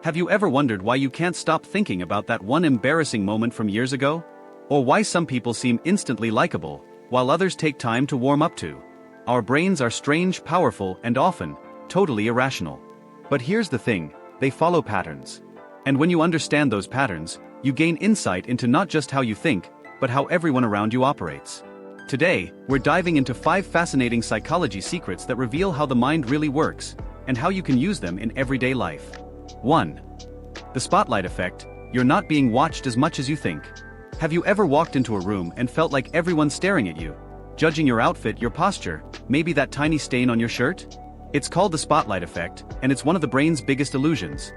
Have you ever wondered why you can't stop thinking about that one embarrassing moment from years ago? Or why some people seem instantly likable, while others take time to warm up to? Our brains are strange, powerful, and often totally irrational. But here's the thing, they follow patterns. And when you understand those patterns, you gain insight into not just how you think, but how everyone around you operates. Today, we're diving into 5 fascinating psychology secrets that reveal how the mind really works, and how you can use them in everyday life. 1. The spotlight effect. You're not being watched as much as you think. Have you ever walked into a room and felt like everyone's staring at you, judging your outfit, your posture, maybe that tiny stain on your shirt? It's called the spotlight effect, and it's one of the brain's biggest illusions.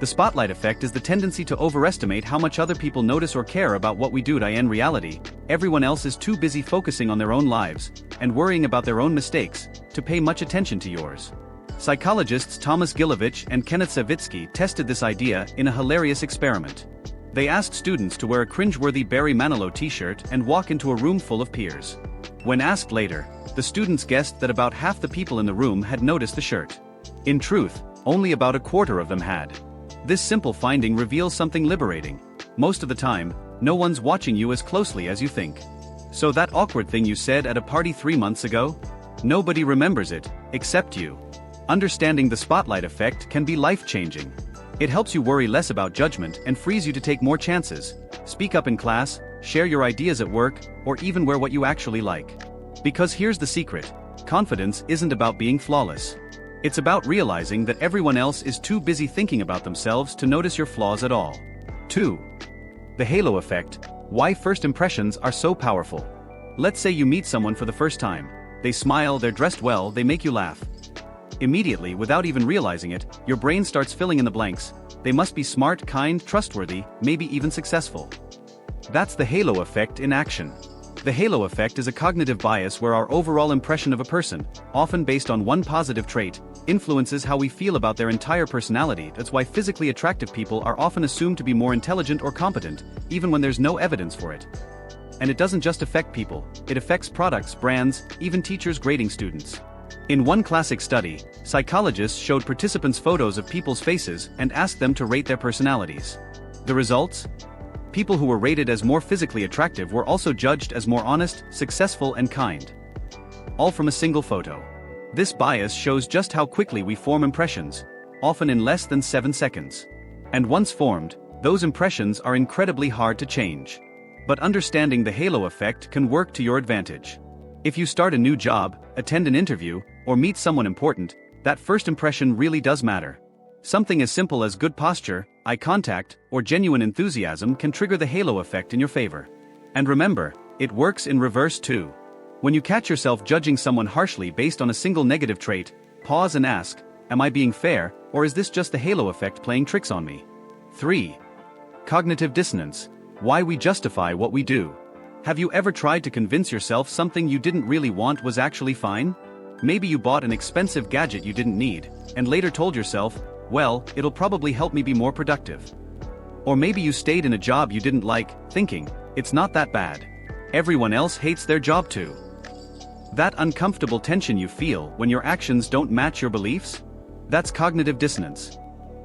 The spotlight effect is the tendency to overestimate how much other people notice or care about what we do. In reality, everyone else is too busy focusing on their own lives and worrying about their own mistakes to pay much attention to yours. Psychologists Thomas Gilovich and Kenneth Savitsky tested this idea in a hilarious experiment. They asked students to wear a cringeworthy Barry Manilow t-shirt and walk into a room full of peers. When asked later, the students guessed that about half the people in the room had noticed the shirt. In truth, only about a quarter of them had. This simple finding reveals something liberating. Most of the time, no one's watching you as closely as you think. So that awkward thing you said at a party 3 months ago? Nobody remembers it, except you. Understanding the spotlight effect can be life-changing. It helps you worry less about judgment and frees you to take more chances, speak up in class, share your ideas at work, or even wear what you actually like. Because here's the secret, confidence isn't about being flawless. It's about realizing that everyone else is too busy thinking about themselves to notice your flaws at all. 2. The halo effect. Why first impressions are so powerful. Let's say you meet someone for the first time. They smile, they're dressed well, they make you laugh. Immediately, without even realizing it, your brain starts filling in the blanks. They must be smart, kind, trustworthy, maybe even successful. That's the halo effect in action. The halo effect is a cognitive bias where our overall impression of a person, often based on one positive trait, influences how we feel about their entire personality. That's why physically attractive people are often assumed to be more intelligent or competent, even when there's no evidence for it. And it doesn't just affect people, it affects products, brands, even teachers grading students. In one classic study, psychologists showed participants photos of people's faces and asked them to rate their personalities. The results? People who were rated as more physically attractive were also judged as more honest, successful, and kind. All from a single photo. This bias shows just how quickly we form impressions, often in less than 7 seconds. And once formed, those impressions are incredibly hard to change. But understanding the halo effect can work to your advantage. If you start a new job, attend an interview, or meet someone important, that first impression really does matter. Something as simple as good posture, eye contact, or genuine enthusiasm can trigger the halo effect in your favor. And remember, it works in reverse too. When you catch yourself judging someone harshly based on a single negative trait, pause and ask, am I being fair, or is this just the halo effect playing tricks on me? 3. Cognitive dissonance. Why we justify what we do. Have you ever tried to convince yourself something you didn't really want was actually fine? Maybe you bought an expensive gadget you didn't need, and later told yourself, well, it'll probably help me be more productive. Or maybe you stayed in a job you didn't like, thinking, it's not that bad. Everyone else hates their job too. That uncomfortable tension you feel when your actions don't match your beliefs? That's cognitive dissonance.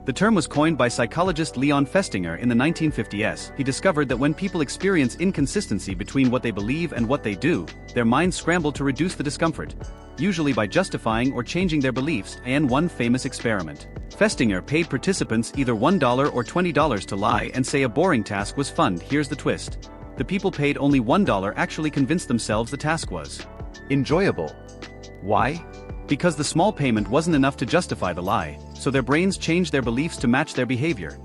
The term was coined by psychologist Leon Festinger in the 1950s. He discovered that when people experience inconsistency between what they believe and what they do, their minds scramble to reduce the discomfort, usually by justifying or changing their beliefs. In one famous experiment, Festinger paid participants either $1 or $20 to lie and say a boring task was fun. Here's the twist. The people paid only $1 actually convinced themselves the task was enjoyable. Why? Because the small payment wasn't enough to justify the lie, so their brains changed their beliefs to match their behavior.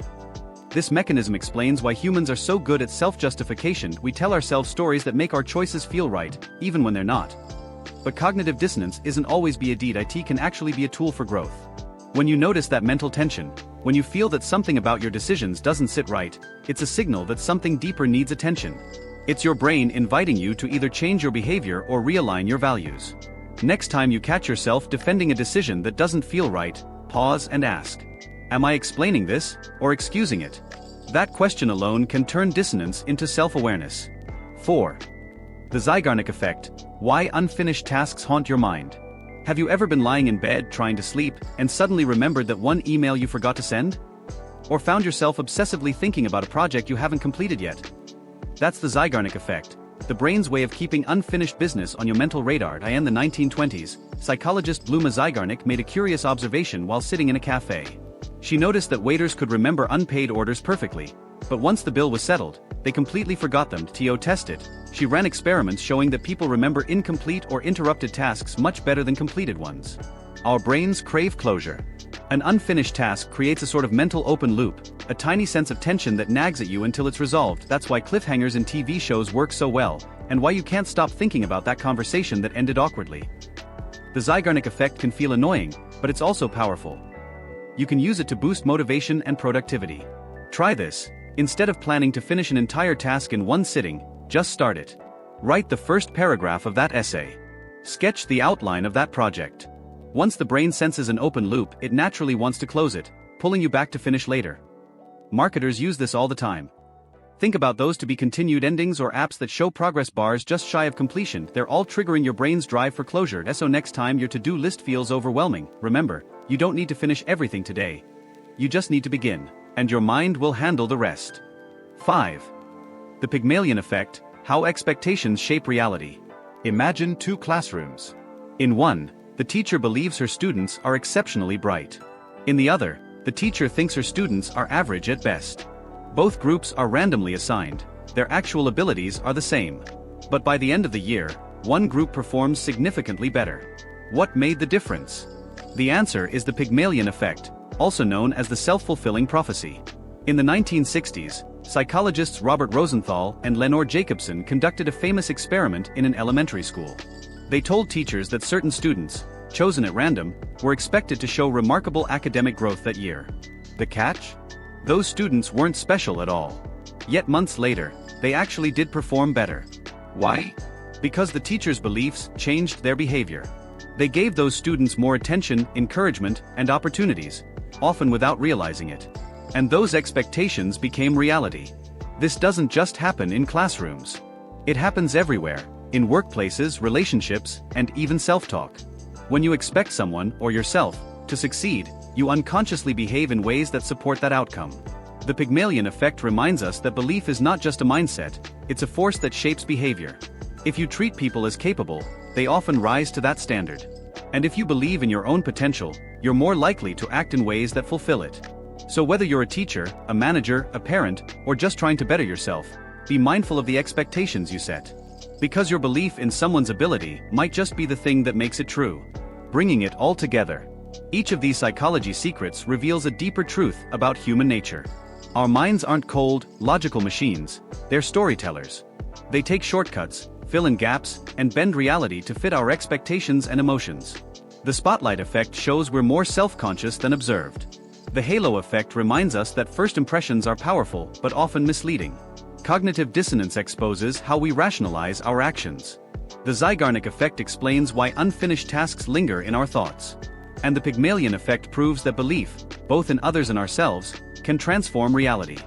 This mechanism explains why humans are so good at self-justification. We tell ourselves stories that make our choices feel right, even when they're not. But cognitive dissonance isn't always bad. It can actually be a tool for growth. When you notice that mental tension, when you feel that something about your decisions doesn't sit right, it's a signal that something deeper needs attention. It's your brain inviting you to either change your behavior or realign your values. Next time you catch yourself defending a decision that doesn't feel right, pause and ask, am I explaining this, or excusing it? That question alone can turn dissonance into self-awareness. 4. The Zeigarnik effect. Why unfinished tasks haunt your mind. Have you ever been lying in bed trying to sleep, and suddenly remembered that one email you forgot to send? or found yourself obsessively thinking about a project you haven't completed yet. That's the Zeigarnik effect, the brain's way of keeping unfinished business on your mental radar. In the 1920s, psychologist Bluma Zeigarnik made a curious observation while sitting in a cafe. She noticed that waiters could remember unpaid orders perfectly, but once the bill was settled, they completely forgot them. To test it, she ran experiments showing that people remember incomplete or interrupted tasks much better than completed ones. Our brains crave closure. An unfinished task creates a sort of mental open loop, a tiny sense of tension that nags at you until it's resolved. That's why cliffhangers in TV shows work so well, and why you can't stop thinking about that conversation that ended awkwardly. The Zeigarnik effect can feel annoying, but it's also powerful. You can use it to boost motivation and productivity. Try this. Instead of planning to finish an entire task in one sitting, just start it. Write the first paragraph of that essay. Sketch the outline of that project. Once the brain senses an open loop, it naturally wants to close it, pulling you back to finish later. Marketers use this all the time. Think about those to be continued endings or apps that show progress bars just shy of completion. They're all triggering your brain's drive for closure. So next time your to-do list feels overwhelming, remember, you don't need to finish everything today. You just need to begin, and your mind will handle the rest. 5. The Pygmalion effect, how expectations shape reality. Imagine two classrooms. In one, the teacher believes her students are exceptionally bright. In the other, the teacher thinks her students are average at best. Both groups are randomly assigned, their actual abilities are the same. But by the end of the year, one group performs significantly better. What made the difference? The answer is the Pygmalion effect, also known as the self-fulfilling prophecy. In the 1960s, psychologists Robert Rosenthal and Lenore Jacobson conducted a famous experiment in an elementary school. They told teachers that certain students, chosen at random, were expected to show remarkable academic growth that year. The catch? Those students weren't special at all. Yet months later, they actually did perform better. Why? Because the teachers' beliefs changed their behavior. They gave those students more attention, encouragement, and opportunities, often without realizing it. And those expectations became reality. This doesn't just happen in classrooms. It happens everywhere, in workplaces, relationships, and even self-talk. When you expect someone, or yourself, to succeed, you unconsciously behave in ways that support that outcome. The Pygmalion effect reminds us that belief is not just a mindset, it's a force that shapes behavior. If you treat people as capable, they often rise to that standard. And if you believe in your own potential, you're more likely to act in ways that fulfill it. So whether you're a teacher, a manager, a parent, or just trying to better yourself, be mindful of the expectations you set. Because your belief in someone's ability might just be the thing that makes it true. Bringing it all together. Each of these psychology secrets reveals a deeper truth about human nature. Our minds aren't cold, logical machines, they're storytellers. They take shortcuts, fill in gaps, and bend reality to fit our expectations and emotions. The spotlight effect shows we're more self-conscious than observed. The halo effect reminds us that first impressions are powerful but often misleading. Cognitive dissonance exposes how we rationalize our actions. The Zeigarnik effect explains why unfinished tasks linger in our thoughts. And the Pygmalion effect proves that belief, both in others and ourselves, can transform reality.